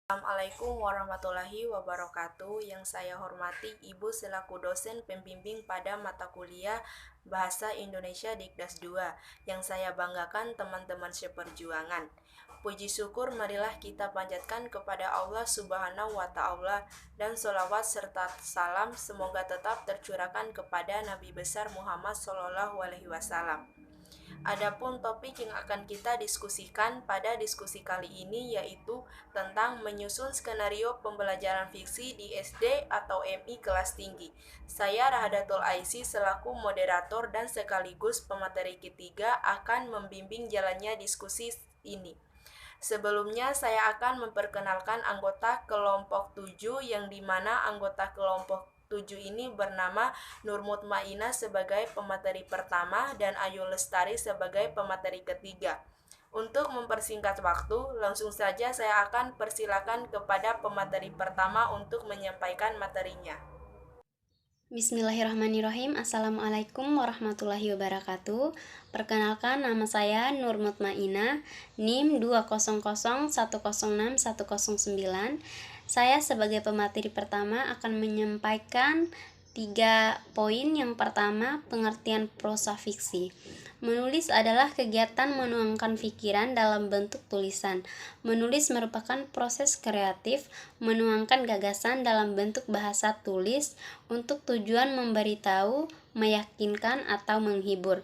Assalamualaikum warahmatullahi wabarakatuh. Yang saya hormati Ibu selaku dosen pembimbing pada mata kuliah Bahasa Indonesia Dikdas 2. Yang saya banggakan teman-teman seperjuangan. Puji syukur marilah kita panjatkan kepada Allah Subhanahu wa Ta'ala, dan sholawat serta salam semoga tetap tercurahkan kepada Nabi besar Muhammad SAW. Adapun topik yang akan kita diskusikan pada diskusi kali ini yaitu tentang menyusun skenario pembelajaran fiksi di SD atau MI kelas tinggi. Saya Rahadatul Aisy selaku moderator dan sekaligus pemateri ketiga akan membimbing jalannya diskusi ini. Sebelumnya saya akan memperkenalkan anggota kelompok 7 yang dimana anggota kelompok 7 ini bernama Nur Mutmainah sebagai pemateri pertama dan Ayu Lestari sebagai pemateri ketiga. Untuk mempersingkat waktu, langsung saja saya akan persilakan kepada pemateri pertama untuk menyampaikan materinya. Bismillahirrahmanirrahim. Assalamualaikum warahmatullahi wabarakatuh. Perkenalkan, nama saya Nur Mutmainah, NIM 200106109. Saya sebagai pemateri pertama akan menyampaikan 3 poin. Yang pertama, pengertian prosa fiksi. Menulis adalah kegiatan menuangkan pikiran dalam bentuk tulisan. Menulis merupakan proses kreatif menuangkan gagasan dalam bentuk bahasa tulis untuk tujuan memberitahu, meyakinkan, atau menghibur.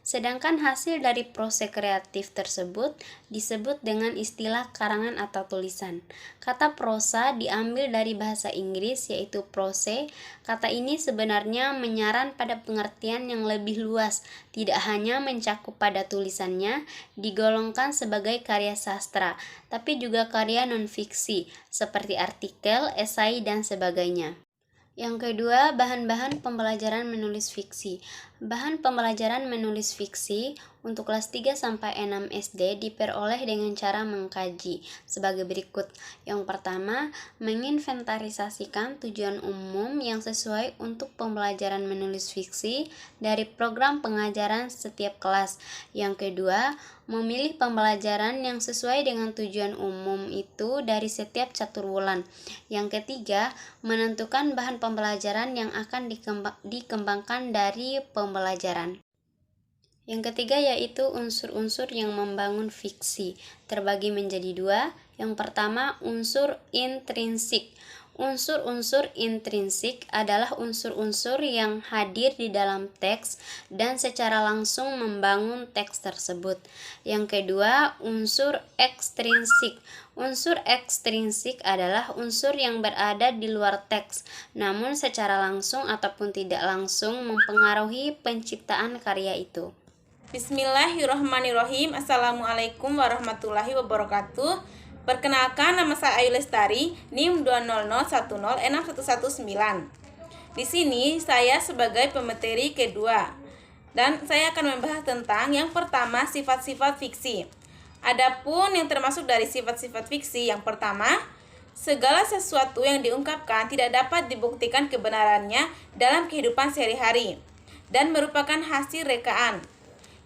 Sedangkan hasil dari proses kreatif tersebut disebut dengan istilah karangan atau tulisan. Kata prosa diambil dari bahasa Inggris yaitu prose. Kata ini sebenarnya menyaran pada pengertian yang lebih luas, tidak hanya mencakup pada tulisannya, digolongkan sebagai karya sastra, tapi juga karya non-fiksi, seperti artikel, esai, dan sebagainya. Yang kedua, bahan-bahan pembelajaran menulis fiksi. Bahan pembelajaran menulis fiksi untuk kelas 3-6 SD diperoleh dengan cara mengkaji sebagai berikut. Yang pertama, menginventarisasikan tujuan umum yang sesuai untuk pembelajaran menulis fiksi dari program pengajaran setiap kelas. Yang kedua, memilih pembelajaran yang sesuai dengan tujuan umum itu dari setiap caturwulan. Yang ketiga, menentukan bahan pembelajaran yang akan dikembangkan dari pembelajaran. Yang ketiga yaitu unsur-unsur yang membangun fiksi, terbagi menjadi 2. Yang pertama, unsur intrinsik. Unsur-unsur intrinsik adalah unsur-unsur yang hadir di dalam teks dan secara langsung membangun teks tersebut. Yang kedua, unsur ekstrinsik. Unsur ekstrinsik adalah unsur yang berada di luar teks, namun secara langsung ataupun tidak langsung mempengaruhi penciptaan karya itu. Bismillahirrahmanirrahim. Assalamualaikum warahmatullahi wabarakatuh. Perkenalkan, nama saya Ayu Lestari, NIM 200106119. Di sini saya sebagai pemateri kedua, dan saya akan membahas tentang yang pertama, sifat-sifat fiksi. Adapun yang termasuk dari sifat-sifat fiksi, yang pertama, segala sesuatu yang diungkapkan tidak dapat dibuktikan kebenarannya dalam kehidupan sehari-hari dan merupakan hasil rekaan.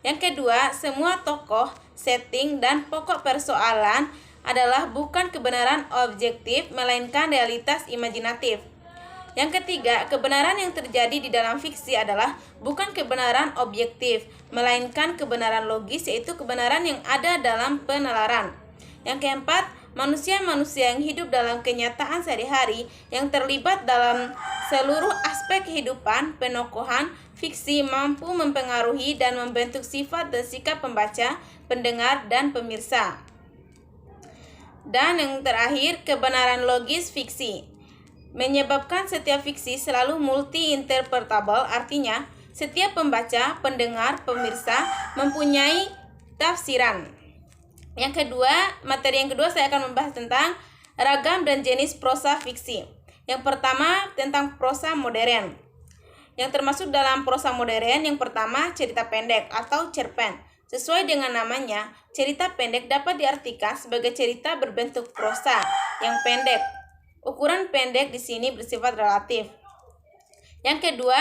Yang kedua, semua tokoh, setting, dan pokok persoalan adalah bukan kebenaran objektif, melainkan realitas imajinatif. Yang ketiga, kebenaran yang terjadi di dalam fiksi adalah bukan kebenaran objektif, melainkan kebenaran logis, yaitu kebenaran yang ada dalam penalaran. Yang keempat, manusia-manusia yang hidup dalam kenyataan sehari-hari yang terlibat dalam seluruh aspek kehidupan penokohan fiksi mampu mempengaruhi dan membentuk sifat dan sikap pembaca, pendengar, dan pemirsa. Dan yang terakhir, kebenaran logis fiksi menyebabkan setiap fiksi selalu multi-interpretable, artinya setiap pembaca, pendengar, pemirsa mempunyai tafsiran. Yang kedua, materi yang kedua saya akan membahas tentang ragam dan jenis prosa fiksi. Yang pertama, tentang prosa modern. Yang termasuk dalam prosa modern, yang pertama, cerita pendek atau cerpen. Sesuai dengan namanya, cerita pendek dapat diartikan sebagai cerita berbentuk prosa yang pendek. Ukuran pendek di sini bersifat relatif. Yang kedua,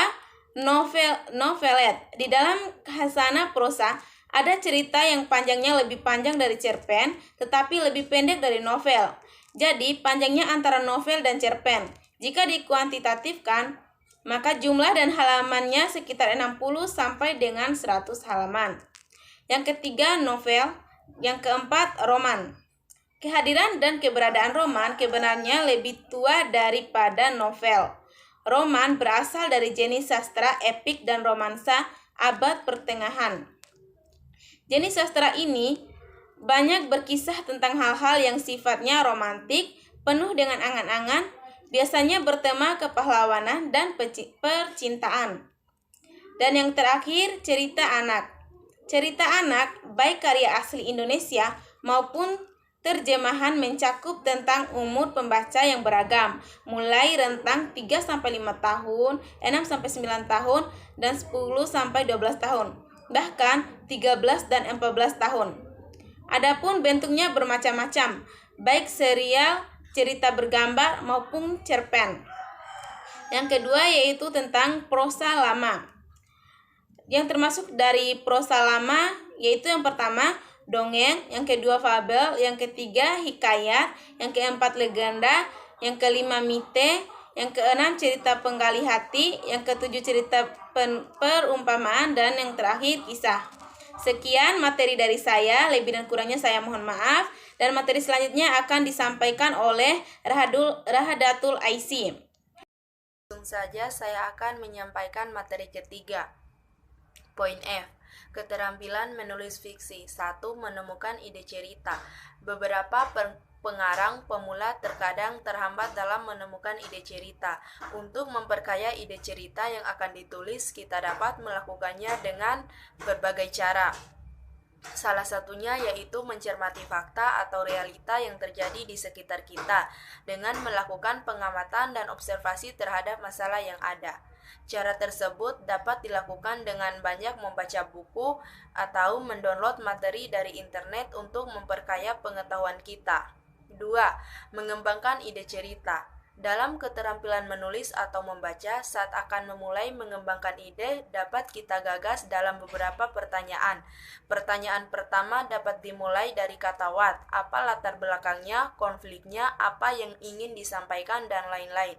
novelet. Di dalam khasana prosa ada cerita yang panjangnya lebih panjang dari cerpen, tetapi lebih pendek dari novel. Jadi, panjangnya antara novel dan cerpen. Jika dikuantitatifkan, maka jumlah dan halamannya sekitar 60 sampai dengan 100 halaman. Yang ketiga, novel. Yang keempat, roman. Kehadiran dan keberadaan roman sebenarnya lebih tua daripada novel. Roman berasal dari jenis sastra epik dan romansa abad pertengahan. Jenis sastra ini banyak berkisah tentang hal-hal yang sifatnya romantik, penuh dengan angan-angan, biasanya bertema kepahlawanan dan percintaan. Dan yang terakhir, cerita anak. Cerita anak, baik karya asli Indonesia maupun terjemahan mencakup tentang umur pembaca yang beragam, mulai rentang 3-5 tahun, 6-9 tahun, dan 10-12 tahun, bahkan 13 dan 14 tahun. Adapun bentuknya bermacam-macam, baik serial, cerita bergambar, maupun cerpen. Yang kedua yaitu tentang prosa lama. Yang termasuk dari prosa lama yaitu yang pertama, dongeng, yang kedua fabel, yang ketiga hikayat, yang keempat legenda, yang kelima mite, yang keenam cerita penggali hati, yang ketujuh cerita perumpamaan, dan yang terakhir kisah. Sekian materi dari saya, lebih dan kurangnya saya mohon maaf, dan materi selanjutnya akan disampaikan oleh Rahadatul Aisy. Langsung saja saya akan menyampaikan materi ketiga. Poin F. Keterampilan menulis fiksi. 1. Menemukan ide cerita. Beberapa pengarang pemula terkadang terhambat dalam menemukan ide cerita. Untuk memperkaya ide cerita yang akan ditulis, kita dapat melakukannya dengan berbagai cara. Salah satunya yaitu mencermati fakta atau realita yang terjadi di sekitar kita dengan melakukan pengamatan dan observasi terhadap masalah yang ada. Cara tersebut dapat dilakukan dengan banyak membaca buku atau mendownload materi dari internet untuk memperkaya pengetahuan kita. 2. Mengembangkan ide cerita. Dalam keterampilan menulis atau membaca, saat akan memulai mengembangkan ide, dapat kita gagas dalam beberapa pertanyaan. Pertanyaan pertama dapat dimulai dari kata what, apa latar belakangnya, konfliknya, apa yang ingin disampaikan, dan lain-lain.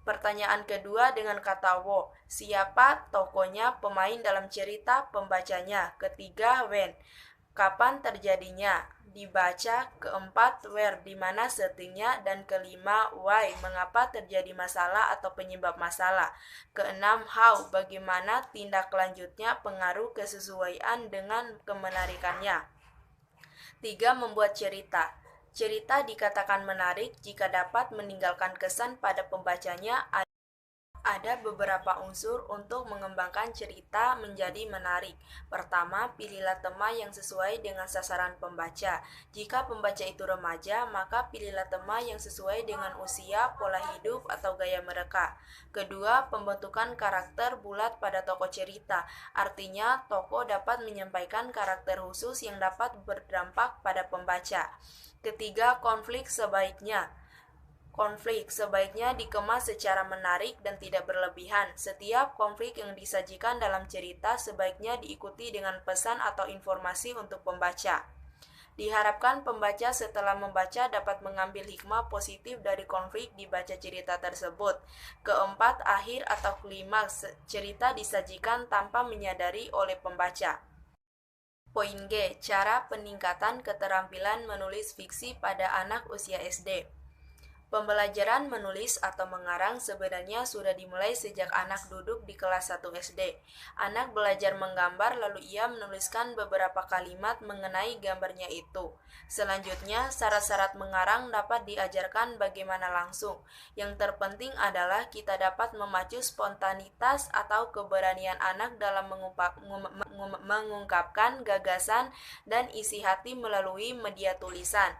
Pertanyaan kedua dengan kata wo, siapa tokohnya, pemain dalam cerita, pembacanya. Ketiga, when, kapan terjadinya, dibaca. Keempat, where, di mana settingnya. Dan kelima, why, mengapa terjadi masalah atau penyebab masalah. Keenam, how, bagaimana tindak lanjutnya, pengaruh kesesuaian dengan kemenarikannya. 3. Membuat cerita. Cerita dikatakan menarik jika dapat meninggalkan kesan pada pembacanya. Ada beberapa unsur untuk mengembangkan cerita menjadi menarik. Pertama, pilihlah tema yang sesuai dengan sasaran pembaca. Jika pembaca itu remaja, maka pilihlah tema yang sesuai dengan usia, pola hidup, atau gaya mereka. Kedua, pembentukan karakter bulat pada tokoh cerita. Artinya, tokoh dapat menyampaikan karakter khusus yang dapat berdampak pada pembaca. Ketiga, konflik sebaiknya dikemas secara menarik dan tidak berlebihan. Setiap konflik yang disajikan dalam cerita sebaiknya diikuti dengan pesan atau informasi untuk pembaca. Diharapkan pembaca setelah membaca dapat mengambil hikmah positif dari konflik dibaca cerita tersebut. Keempat, akhir atau klimaks cerita disajikan tanpa menyadari oleh pembaca. Poin G. Cara peningkatan keterampilan menulis fiksi pada anak usia SD. Pembelajaran menulis atau mengarang sebenarnya sudah dimulai sejak anak duduk di kelas 1 SD. Anak belajar menggambar lalu ia menuliskan beberapa kalimat mengenai gambarnya itu. Selanjutnya, syarat-syarat mengarang dapat diajarkan bagaimana langsung. Yang terpenting adalah kita dapat memacu spontanitas atau keberanian anak dalam mengungkapkan gagasan dan isi hati melalui media tulisan.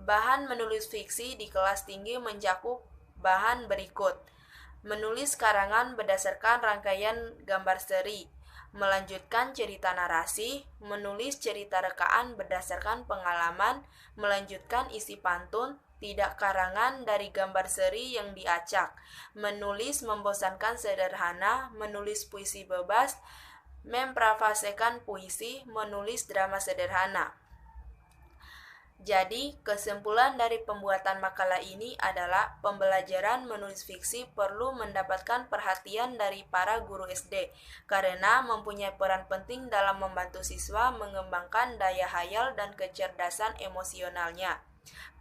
Bahan menulis fiksi di kelas tinggi mencakup bahan berikut: menulis karangan berdasarkan rangkaian gambar seri, melanjutkan cerita narasi, menulis cerita rekaan berdasarkan pengalaman, melanjutkan isi pantun, tidak karangan dari gambar seri yang diacak, menulis membosankan sederhana, menulis puisi bebas, memparafrasekan puisi, menulis drama sederhana. Jadi, kesimpulan dari pembuatan makalah ini adalah pembelajaran menulis fiksi perlu mendapatkan perhatian dari para guru SD karena mempunyai peran penting dalam membantu siswa mengembangkan daya hayal dan kecerdasan emosionalnya.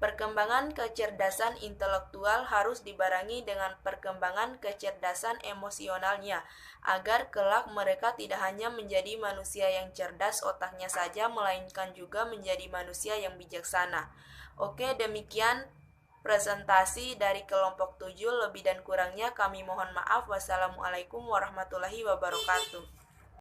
Perkembangan kecerdasan intelektual harus dibarengi dengan perkembangan kecerdasan emosionalnya, agar kelak mereka tidak hanya menjadi manusia yang cerdas otaknya saja, melainkan juga menjadi manusia yang bijaksana. Oke, demikian presentasi dari kelompok 7. Lebih dan kurangnya kami mohon maaf. Wassalamualaikum warahmatullahi wabarakatuh.